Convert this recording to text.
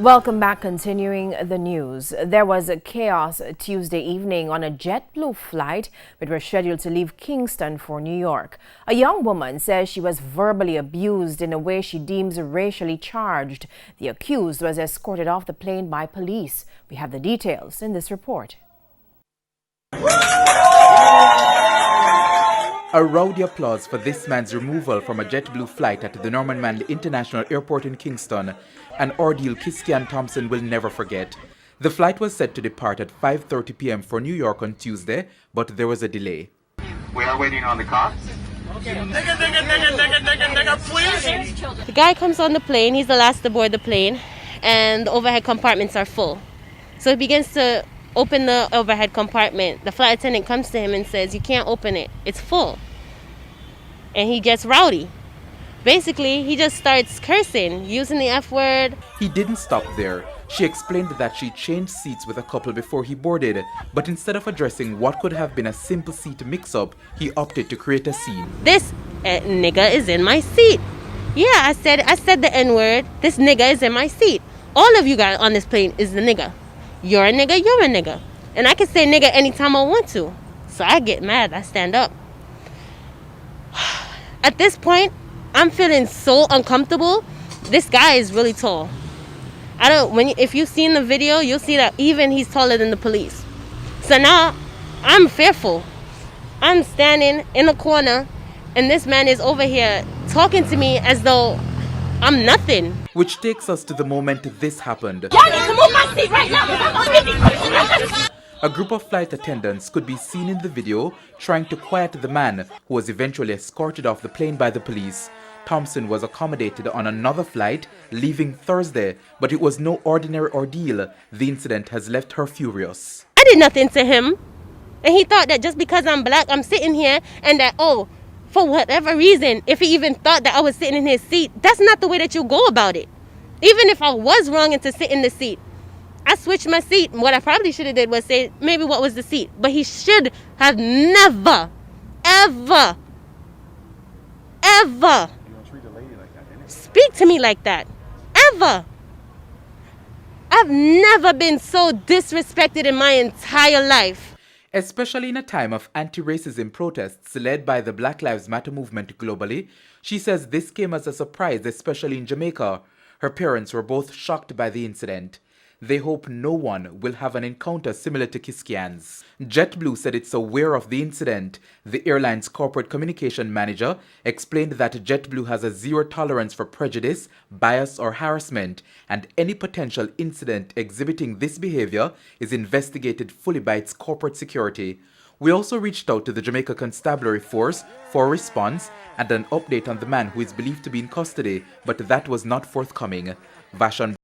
Welcome back. Continuing the news. There was a chaos Tuesday evening on a Jetblue flight which was scheduled to leave Kingston for New York. A young woman says she was verbally abused in a way she deems racially charged. The accused was escorted off the plane by police. We have the details in this report. A rowdy applause for this man's removal from a JetBlue flight at the Norman Manley International Airport in Kingston, an ordeal Kiskian Thompson will never forget. The flight was set to depart at 5:30 p.m. for New York on Tuesday, but there was a delay. We are waiting on the cops. Please. The guy comes on the plane, he's the last to board the plane, and the overhead compartments are full. So he begins to open the overhead compartment. The flight attendant comes to him and says, "You can't open it, it's full." And he gets rowdy. Basically, he just starts cursing, using the F word. He didn't stop there. She explained that she changed seats with a couple before he boarded, but instead of addressing what could have been a simple seat mix-up, he opted to create a scene. This nigga is in my seat. Yeah, I said the N-word. This nigga is in my seat. All of you guys on this plane is the nigga. You're a nigga, you're a nigga. And I can say nigga anytime I want to. So I get mad, I stand up. At this point, I'm feeling so uncomfortable. This guy is really tall. If you've seen the video, you'll see that even he's taller than the police. So now I'm fearful. I'm standing in a corner and this man is over here talking to me as though I'm nothing. Which takes us to the moment this happened. Y'all need to move my seat right now because I'm on 50. A group of flight attendants could be seen in the video trying to quiet the man, who was eventually escorted off the plane by the police. Thompson was accommodated on another flight leaving Thursday, but it was no ordinary ordeal. The incident has left her furious. I did nothing to him, and he thought that just because I'm black, I'm sitting here, and that, for whatever reason, if he even thought that I was sitting in his seat, that's not the way that you go about it. Even if I was wrong to sit in the seat, I switched my seat. What I probably should have did was say, maybe what was the seat? But he should have never, ever, ever speak to me like that. Ever. I've never been so disrespected in my entire life. Especially in a time of anti-racism protests led by the Black Lives Matter movement globally, she says this came as a surprise, especially in Jamaica. Her parents were both shocked by the incident. They hope no one will have an encounter similar to Kiskian's. JetBlue said it's aware of the incident. The airline's corporate communication manager explained that JetBlue has a zero tolerance for prejudice, bias, or harassment, and any potential incident exhibiting this behavior is investigated fully by its corporate security. We also reached out to the Jamaica Constabulary Force for a response and an update on the man who is believed to be in custody, but that was not forthcoming. Vashon